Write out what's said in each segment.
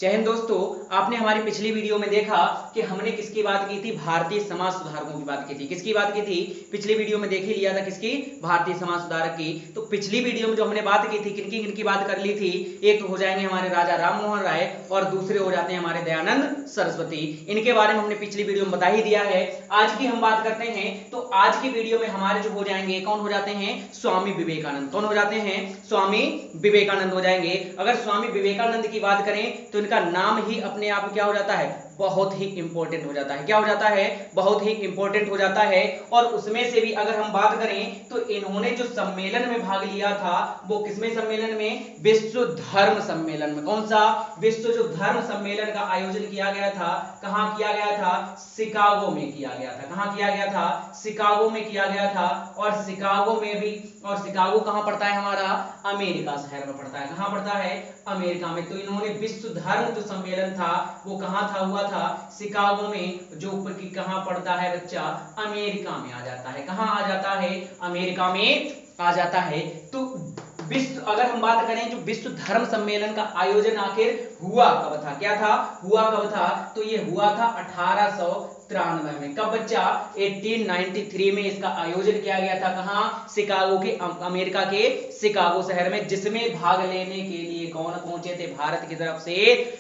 जय हिंद दोस्तों। आपने हमारी पिछली वीडियो में देखा कि हमने किसकी बात की थी, भारतीय समाज सुधारकों की बात की थी। किसकी बात की थी पिछली वीडियो में, देख ही लिया था किसकी, भारतीय समाज सुधारक की। तो पिछली वीडियो में जो हमने बात की थी, किनकी किनकी बात कर ली थी, एक तो हो जाएंगे हमारे राजा राम मोहन राय और दूसरे हो जाते हैं हमारे दयानंद सरस्वती। इनके बारे में हमने पिछली वीडियो में बता ही दिया है। आज की हम बात करते हैं, तो आज की वीडियो में हमारे जो हो जाएंगे, कौन हो जाते हैं, स्वामी विवेकानंद। कौन हो जाते हैं, स्वामी विवेकानंद हो जाएंगे। अगर स्वामी विवेकानंद की बात करें तो इनका नाम ही अपने आप क्या हो जाता है, बहुत ही इंपॉर्टेंट हो जाता है। क्या हो जाता है, बहुत ही इंपॉर्टेंट हो जाता है। और उसमें से भी अगर हम बात करें तो इन्होंने जो सम्मेलन में भाग लिया था वो किसमें सम्मेलन में, विश्व धर्म सम्मेलन में। कौन सा, विश्व जो धर्म सम्मेलन का आयोजन किया गया था, कहां किया गया था, शिकागो में किया गया था। कहां किया गया था, शिकागो में किया गया था। और शिकागो में भी, और शिकागो कहां पड़ता है हमारा, अमेरिका शहर में पड़ता है। कहां पड़ता है, अमेरिका में। तो इन्होंने विश्व धर्म जो सम्मेलन था वो कहां था, हुआ था शिकागो में, जो ऊपर की कहां पड़ता है बच्चा, अमेरिका में आ जाता है। कहां आ जाता है, अमेरिका में आ जाता है। तो विश्व, अगर हम बात करें जो विश्व धर्म सम्मेलन का आयोजन आखिर हुआ कब था, क्या था, हुआ कब था, तो ये हुआ था 1893 में। कब बच्चा, 1893 में इसका आयोजन किया गया था। कहां, शिकागो के, अमेरिका के शिकागो शहर में। जिसमें भाग लेने के लिए कौन पहुंचे थे भारत की तरफ से,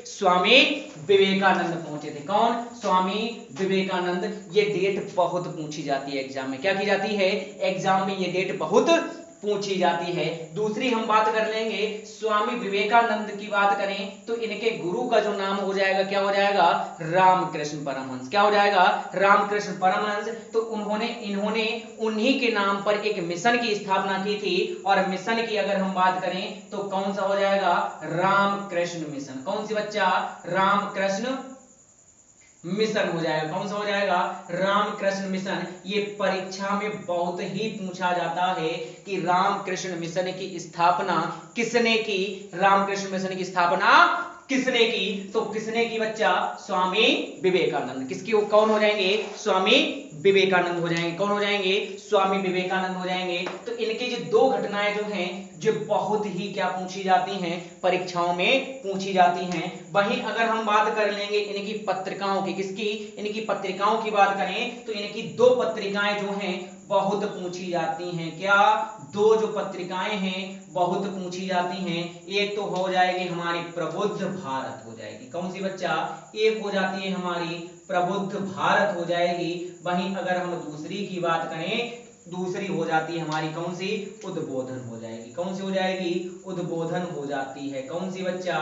स्वामी विवेकानंद पहुंचे थे। कौन, स्वामी विवेकानंद। ये डेट बहुत पूछी जाती है एग्जाम में। क्या की जाती है, एग्जाम में ये डेट बहुत पूछी जाती है। दूसरी हम बात कर लेंगे, स्वामी विवेकानंद की बात करें तो इनके गुरु का जो नाम हो जाएगा, क्या हो जाएगा, रामकृष्ण परमहंस। क्या हो जाएगा, रामकृष्ण परमहंस। तो इन्होंने उन्हीं के नाम पर एक मिशन की स्थापना की थी। और मिशन की अगर हम बात करें तो कौन सा हो जाएगा, रामकृष्ण मिशन। कौन सी बच्चा, रामकृष्ण मिशन हो जाएगा। कौन सा हो जाएगा, रामकृष्ण मिशन। ये परीक्षा में बहुत ही पूछा जाता है कि रामकृष्ण मिशन की स्थापना किसने की, रामकृष्ण मिशन की स्थापना किसने की। तो किसने की बच्चा, स्वामी विवेकानंद। किसकी, कौन हो जाएंगे, स्वामी विवेकानंद हो जाएंगे। कौन हो जाएंगे, स्वामी विवेकानंद हो जाएंगे। तो इनकी जो दो घटनाएं जो हैं जो बहुत ही क्या पूछी जाती हैं, परीक्षाओं में पूछी जाती हैं। वहीं अगर हम बात कर लेंगे इनकी पत्रिकाओं की, किसकी, इनकी पत्रिकाओं की बात करें तो इनकी दो पत्रिकाएं जो हैं बहुत पूछी जाती हैं। क्या, दो जो पत्रिकाएं हैं बहुत पूछी जाती हैं। एक तो हो जाएगी हमारी प्रबुद्ध भारत हो जाएगी। कौन सी बच्चा, एक हो जाती है हमारी प्रबुद्ध भारत हो जाएगी। वहीं अगर हम दूसरी की बात करें, दूसरी हो जाती है हमारी कौन सी, उद्बोधन हो जाएगी। कौन सी हो जाएगी, उद्बोधन हो जाती है। कौन सी बच्चा,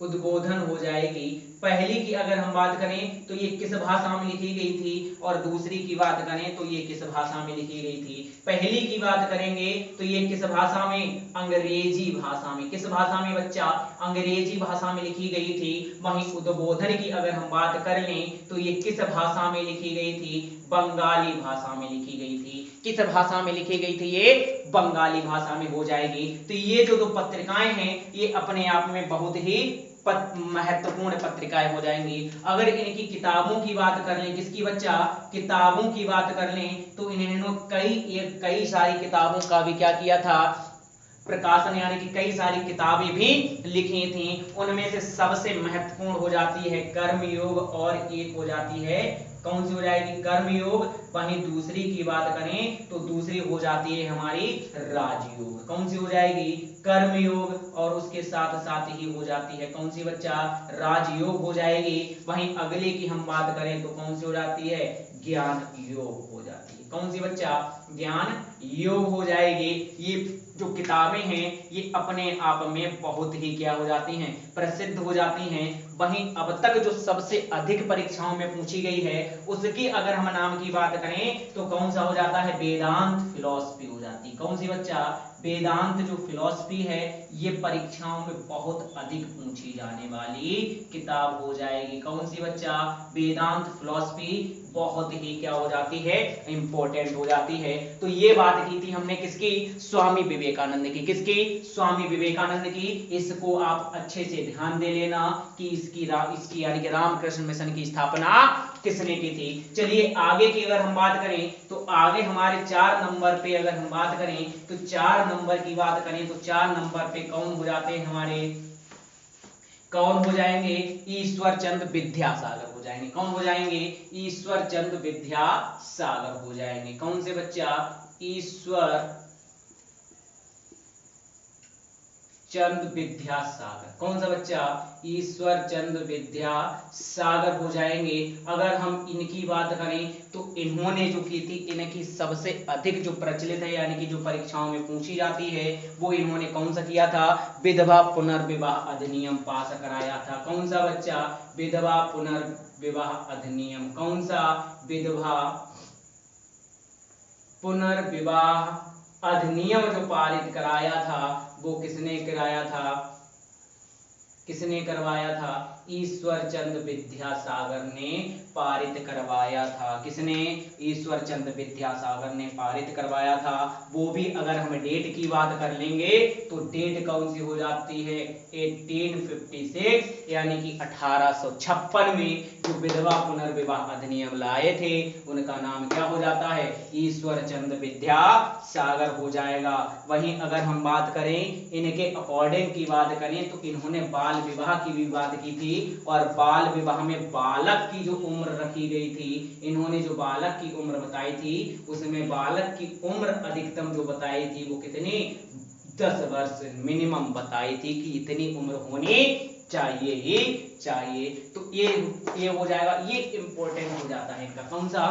उद्बोधन हो जाएगी। पहली की अगर हम बात करें तो ये किस भाषा में लिखी गई थी, और दूसरी की बात करें तो ये किस भाषा में लिखी गई थी। पहली की बात करेंगे तो ये किस भाषा में, अंग्रेजी भाषा में। किस भाषा में बच्चा, अंग्रेजी भाषा में लिखी गई थी। वहीं उद्बोधन की अगर हम बात कर लें तो ये किस भाषा में लिखी गई थी, बंगाली भाषा में लिखी गई थी। किस भाषा में लिखी गई थी, ये बंगाली भाषा में हो जाएगी। तो ये जो दो पत्रिकाएं हैं ये अपने आप में बहुत ही महत्वपूर्ण पत्रिकाएं हो जाएंगी। अगर इनकी किताबों की बात कर लें, किसकी बच्चा, किताबों की बात कर लें तो इन्होंने कई सारी किताबों का भी क्या किया था, प्रकाशन, यानी कि कई सारी किताबें भी लिखी थी। उनमें से सबसे महत्वपूर्ण हो जाती है कर्मयोग, और एक हो जाती है, कौन सी हो जाएगी, कर्मयोग। वहीं दूसरी की बात करें तो दूसरी हो जाती है हमारी राजयोग। कौन सी हो जाएगी, कर्मयोग, और उसके साथ साथ ही हो जाती है कौन सी बच्चा, राजयोग हो जाएगी। वहीं अगले की हम बात करें तो कौन सी हो जाती है, ज्ञान योग हो जाती है। कौन सी बच्चा, ज्ञान योग हो जाएगी। ये जो किताबें हैं ये अपने आप में बहुत ही क्या हो जाती हैं, प्रसिद्ध हो जाती हैं। वहीं अब तक जो सबसे अधिक परीक्षाओं में पूछी गई है उसकी अगर हम नाम की बात करें तो कौन सा हो जाता है, वेदांत फिलॉसफी हो जाती है। कौन सी बच्चा, वेदांत जो फिलॉसफी है ये परीक्षाओं में बहुत अधिक पूछी जाने वाली किताब हो जाएगी। कौन सी बच्चा, वेदांत फिलॉसफी बहुत ही क्या हो जाती है, इंपॉर्टेंट हो जाती है। तो ये बात की थी हमने किसकी, स्वामी विवेकानंद की। किसकी, स्वामी विवेकानंद की। इसको आप अच्छे से ध्यान दे लेना कि इसकी यानी कि रामकृष्ण मिशन की स्थापना किसने की थी। चलिए आगे की अगर हम बात करें तो आगे हमारे 4 नंबर पे अगर हम बात करें तो 4 नंबर की बात करें तो 4 नंबर पे कौन हो जाते हैं हमारे, कौन हो जाएंगे? ईश्वर चंद्र विद्यासागर हो जाएंगे। कौन हो जाएंगे? ईश्वर चंद्र विद्यासागर हो जाएंगे। कौन से बच्चा? ईश्वर चंद्र विद्यासागर। कौन सा बच्चा? ईश्वर चंद्र विद्यासागर हो जाएंगे। अगर हम इनकी बात करें तो इन्होंने जो की थी, इनकी सबसे अधिक जो प्रचलित है यानी कि जो परीक्षाओं में पूछी जाती है, वो इन्होंने कौन सा किया था? विधवा पुनर्विवाह अधिनियम पास कराया था। कौन सा बच्चा? विधवा पुनर्विवाह अधिनियम। कौन सा? विधवा पुनर्विवाह अधिनियम जो पारित कराया था, वो किसने कराया था? किसने करवाया था? ईश्वर चंद्र विद्यासागर ने पारित करवाया था। किसने? ईश्वर चंद्र विद्यासागर ने पारित करवाया था। वो भी अगर हम डेट की बात कर लेंगे तो डेट कौन सी हो जाती है? 1856 यानी कि 1856 में जो विधवा पुनर्विवाह अधिनियम लाए थे, उनका नाम क्या हो जाता है? ईश्वर चंद्र विद्यासागर हो जाएगा। वहीं अगर हम बात करें इनके अकॉर्डिंग की बात करें तो इन्होंने बाल विवाह की भी बात की थी, और बाल विवाह में बालक की जो उम्र रखी गई थी, इन्होंने जो बालक की उम्र बताई थी, उसमें बालक की उम्र अधिकतम जो बताई थी वो कितनी? 10 वर्ष मिनिमम बताई थी कि इतनी उम्र होनी चाहिए ही चाहिए। तो ये हो जाएगा, ये इंपॉर्टेंट हो जाता है इनका। कौन सा?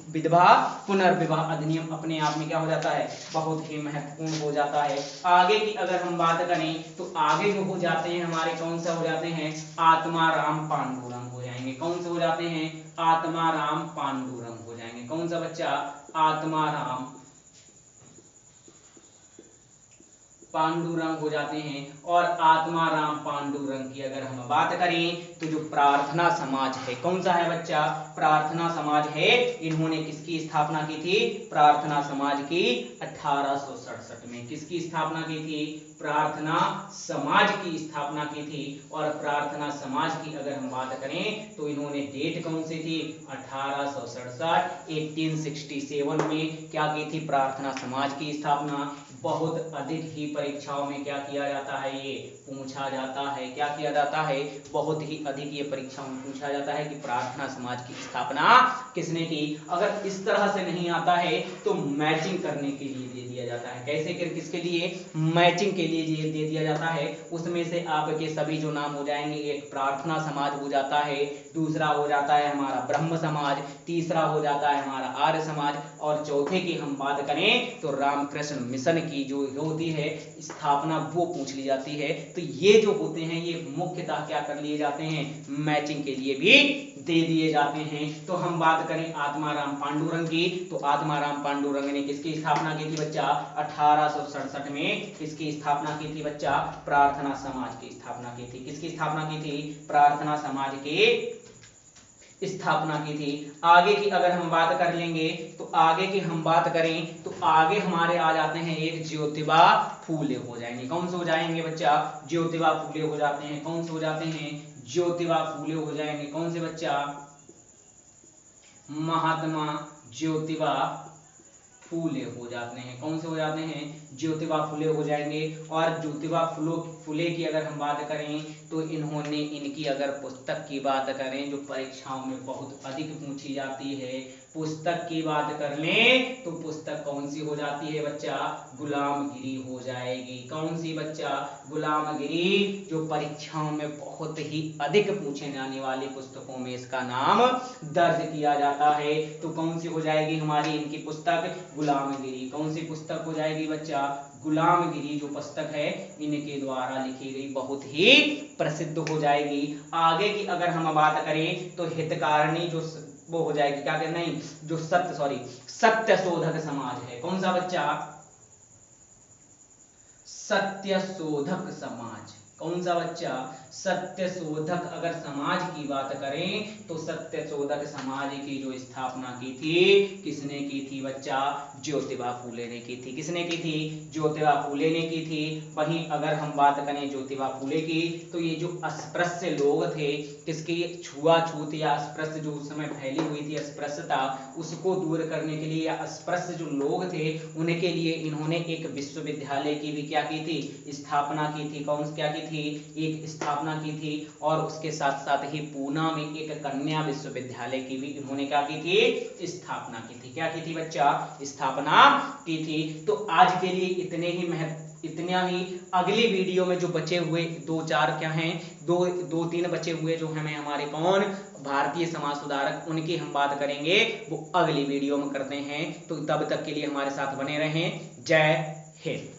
विधवा पुनर्विवाह अधिनियम अपने आप में क्या हो जाता है? बहुत ही महत्वपूर्ण हो जाता है। आगे की अगर हम बात करें तो आगे जो हो जाते हैं हमारे, कौन सा हो जाते हैं? आत्माराम पांडुरंग हो जाएंगे। कौन से हो जाते हैं? आत्माराम पांडुरंग हो जाएंगे। कौन सा बच्चा? आत्माराम पांडुरंग हो जाते हैं। और आत्माराम पांडुरंग की अगर हम बात करें तो जो प्रार्थना समाज है, कौन सा है बच्चा? प्रार्थना समाज है। इन्होंने किसकी स्थापना की थी? प्रार्थना समाज की 1867 में। किसकी स्थापना की थी? प्रार्थना समाज की स्थापना की थी। और प्रार्थना समाज की अगर हम बात करें तो इन्होंने डेट कौन सी थी? 1867 1867 में क्या की थी? प्रार्थना समाज की स्थापना। बहुत अधिक ही परीक्षाओं में क्या किया जाता है? ये पूछा जाता है। क्या किया जाता है? बहुत ही अधिक ये परीक्षाओं में पूछा जाता है कि प्रार्थना समाज की स्थापना किसने की। अगर इस तरह से नहीं आता है तो मैचिंग करने के लिए दे दिया जाता है। कैसे? किसके लिए? मैचिंग के लिए दे दिया जाता है। उसमें से आपके सभी जो नाम हो जाएंगे, एक प्रार्थना समाज हो जाता है, दूसरा हो जाता है हमारा ब्रह्म समाज, तीसरा हो जाता है हमारा आर्य समाज, और चौथे की हम बात करें तो रामकृष्ण मिशन की जो होती है स्थापना, वो पूछ ली जाती है। तो ये जो होते हैं ये मुख्यतः क्या कर लिए जाते हैं? मैचिंग के लिए भी दे दिए जाते हैं। तो हम बात करें आत्माराम पांडुरंग की, तो आत्माराम पांडुरंग ने किसकी स्थापना की थी बच्चा? 1867 में किसकी स्थापना की थी बच्चा? प्रार्थना समाज की स्थापना की थी। किसकी स्थापना की थी? प्रार्थना समाज की स्थापना की थी। आगे की अगर हम बात कर लेंगे तो आगे की हम बात करें तो आगे हमारे आ जाते हैं एक ज्योतिबा फूले हो जाएंगे। कौन से हो जाएंगे बच्चा? ज्योतिबा फूले हो जाते हैं। कौन से हो जाते हैं? ज्योतिबा फूले हो जाएंगे। कौन से बच्चा? महात्मा ज्योतिबा फूले हो जाते हैं। कौन से हो जाते हैं? ज्योतिबा फूले हो जाएंगे। और ज्योतिबा फूले की अगर हम बात करें तो इन्होंने, इनकी अगर पुस्तक की बात करें जो परीक्षाओं में बहुत अधिक पूछी जाती है, पुस्तक की बात कर लें तो पुस्तक कौन सी हो जाती है बच्चा? गुलामगिरी हो जाएगी। कौन सी बच्चा? गुलामगिरी, जो परीक्षाओं में बहुत ही अधिक पूछे जाने वाली पुस्तकों में इसका नाम दर्ज किया जाता है। तो कौन सी हो जाएगी हमारी इनकी पुस्तक? गुलामगिरी। कौन सी पुस्तक हो जाएगी बच्चा? गुलामगिरी जो पुस्तक है इनके द्वारा लिखी गई, बहुत ही प्रसिद्ध हो जाएगी। आगे की अगर हम बात करें तो हितकारिणी जो वो हो जाएगी, क्या कहना है, जो सत्य शोधक समाज है। कौन सा बच्चा? सत्य शोधक समाज। कौन सा बच्चा? सत्य शोधक। अगर समाज की बात करें तो सत्य शोधक समाज की जो स्थापना की थी किसने की थी बच्चा? ज्योतिबा फूले ने की थी। किसने की थी? ज्योतिबा फूले ने की थी। वहीं अगर हम बात करें ज्योतिबा फूले की तो ये जो अस्पृश्य लोग थे, किसकी? छुआछूत या अस्पृश्य जो उस समय फैली हुई थी अस्पृश्यता, उसको दूर करने के लिए, या अस्पृश्य जो लोग थे उनके लिए इन्होंने एक विश्वविद्यालय की भी क्या की थी? स्थापना की थी। कौन क्या की थी, एक स्थापना की थी, और उसके साथ साथ ही पूना में एक कन्या विश्वविद्यालय की भी इन्होंने क्या की थी, स्थापना की थी। क्या की थी बच्चा, स्थापना की थी। तो आज के लिए इतना ही। अगली वीडियो में जो बचे हुए 2-4 क्या हैं, 2-3 बचे हुए जो हमें हमारे कौन, भारतीय समाज सुधारक, उनकी हम बात करेंगे, वो अगली वीडियो में करते हैं। तो तब तक के लिए हमारे साथ बने रहें। जय हिंद।